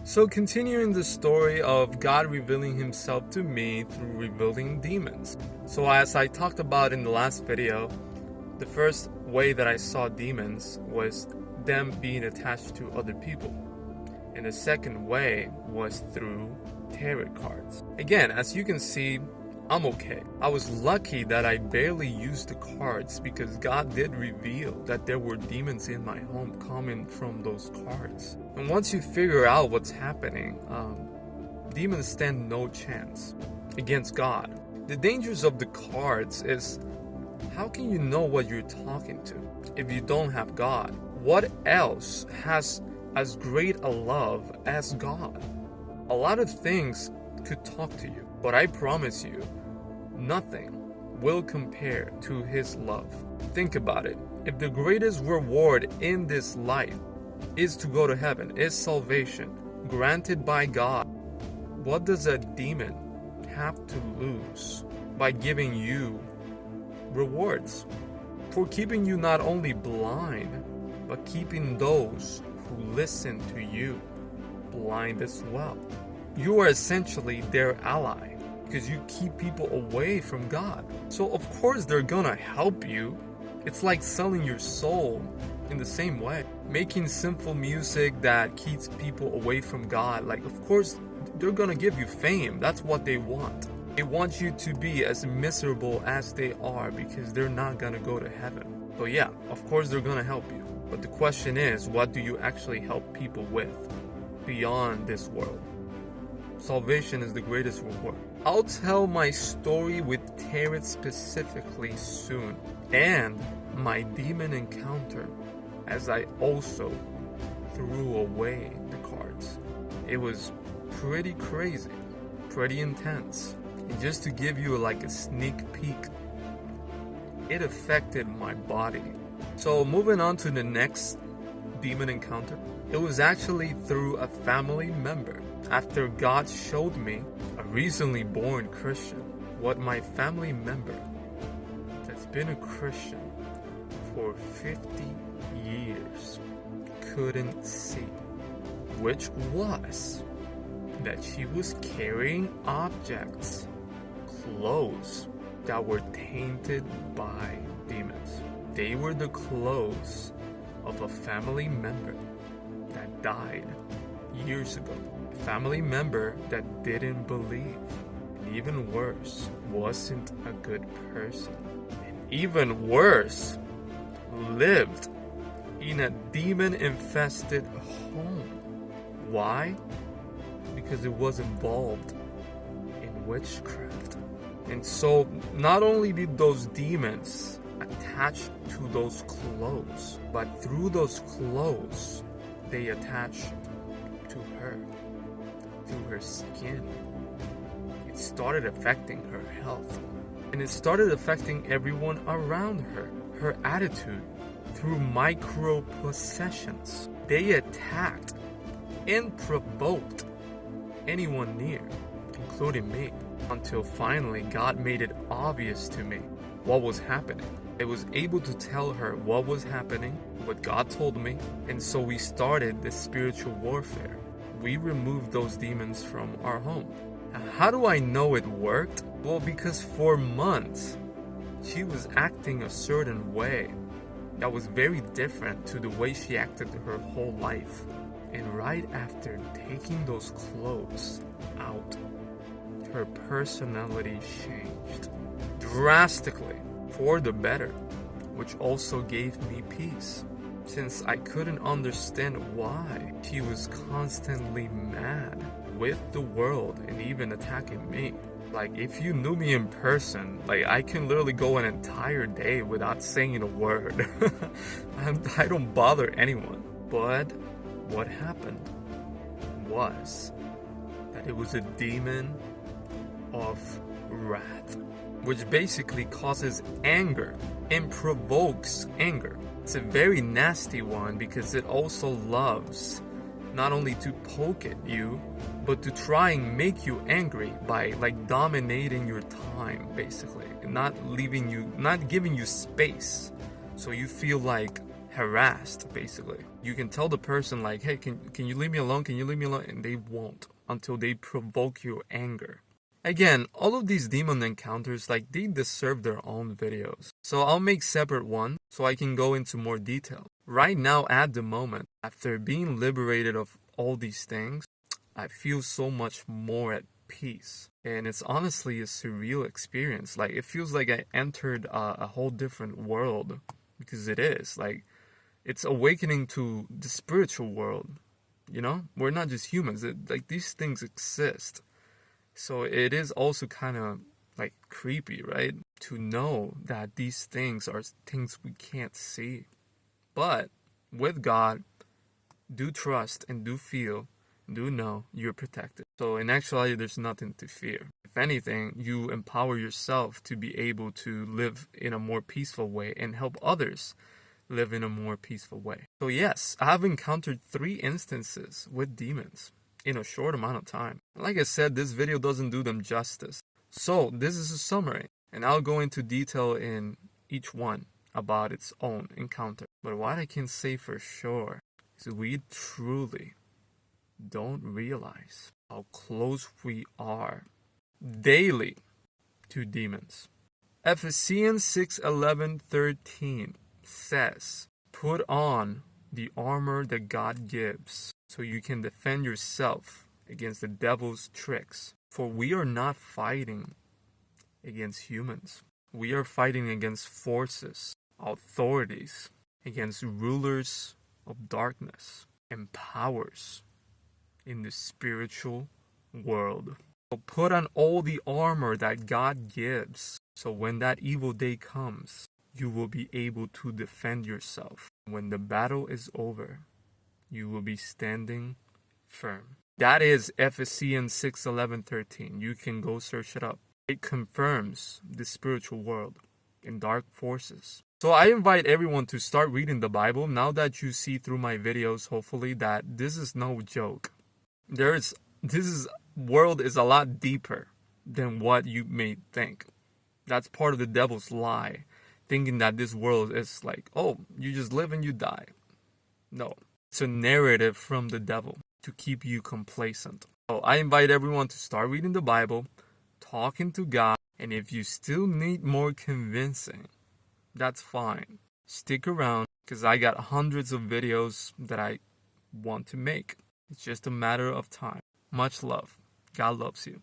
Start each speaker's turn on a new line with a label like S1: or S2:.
S1: So continuing the story of God revealing himself to me through revealing demons. So as I talked about in the last video, the first way that I saw demons was them being attached to other people. And the second way was through tarot cards. Again, as you can see, I'm okay. I was lucky that I barely used the cards because God did reveal that there were demons in my home coming from those cards. And once you figure out what's happening, demons stand no chance against God. The dangers of the cards is, how can you know what you're talking to if you don't have God? What else has as great a love as God? A lot of things could talk to you, but I promise you, nothing will compare to his love. Think about it. If the greatest reward in this life is to go to heaven, is salvation granted by God, what does a demon have to lose by giving you rewards? For keeping you not only blind, but keeping those who listen to you blind as well. You are essentially their ally because you keep people away from God. So of course they're gonna help you. It's like selling your soul in the same way. Making sinful music that keeps people away from God, like of course they're gonna give you fame. That's what they want. They want you to be as miserable as they are because they're not gonna go to heaven. So yeah, of course they're gonna help you. But the question is, what do you actually help people with beyond this world? Salvation is the greatest reward. I'll tell my story with tarot specifically soon, and my demon encounter as I also threw away the cards. It was pretty crazy, pretty intense. And just to give you like a sneak peek, it affected my body. So moving on to the next demon encounter, it was actually through a family member. After God showed me, a recently born Christian, what my family member that's been a Christian for 50 years couldn't see, which was that she was carrying objects, clothes that were tainted by demons. They were the clothes of a family member that died years ago. A family member that didn't believe. And even worse, wasn't a good person. And even worse, lived in a demon-infested home. Why? Because it was involved in witchcraft. And so not only did those demons attach to those clothes, but through those clothes, they attached to her, through her skin. It started affecting her health, and it started affecting everyone around her. Her attitude through micro possessions. They attacked and provoked anyone near, including me, until finally God made it obvious to me what was happening. I was able to tell her what was happening, what God told me, and so we started this spiritual warfare. We removed those demons from our home. Now, how do I know it worked? Well, because for months, she was acting a certain way that was very different to the way she acted her whole life. And right after taking those clothes out, her personality changed drastically for the better, which also gave me peace, since I couldn't understand why she was constantly mad with the world and even attacking me. Like, if you knew me in person, like, I can literally go an entire day without saying a word. I don't bother anyone. But what happened was that it was a demon of wrath, which basically causes anger and provokes anger. It's a very nasty one because it also loves not only to poke at you, but to try and make you angry by like dominating your time, basically, and not giving you space, so you feel like harassed, basically. You can tell the person like, hey, can you leave me alone? Can you leave me alone? And they won't until they provoke your anger. Again, all of these demon encounters, like, they deserve their own videos. So I'll make separate one so I can go into more detail. Right now, at the moment, after being liberated of all these things, I feel so much more at peace. And it's honestly a surreal experience. Like, it feels like I entered a whole different world, because it is. Like, it's awakening to the spiritual world, you know? We're not just humans. Like, these things exist. So it is also kind of like creepy, right? To know that these things are things we can't see. But with God, do trust and do feel, do know you're protected. So in actuality, there's nothing to fear. If anything, you empower yourself to be able to live in a more peaceful way and help others live in a more peaceful way. So yes, I've encountered 3 instances with demons in a short amount of time. Like I said, this video doesn't do them justice. So this is a summary, and I'll go into detail in each one about its own encounter. But what I can say for sure is we truly don't realize how close we are daily to demons. Ephesians 6:11-13 says, put on the armor that God gives, so you can defend yourself against the devil's tricks. For we are not fighting against humans. We are fighting against forces, authorities, against rulers of darkness and powers in the spiritual world. So put on all the armor that God gives, so when that evil day comes, you will be able to defend yourself. When the battle is over, you will be standing firm. That is Ephesians 6:11-13. You can go search it up. It confirms the spiritual world and dark forces. So I invite everyone to start reading the Bible now that you see through my videos, hopefully, that this is no joke. This world is a lot deeper than what you may think. That's part of the devil's lie, thinking that this world is like, oh, you just live and you die. No, it's a narrative from the devil to keep you complacent. So I invite everyone to start reading the Bible, talking to God, and if you still need more convincing, that's fine. Stick around, because I got hundreds of videos that I want to make. It's just a matter of time. Much love. God loves you.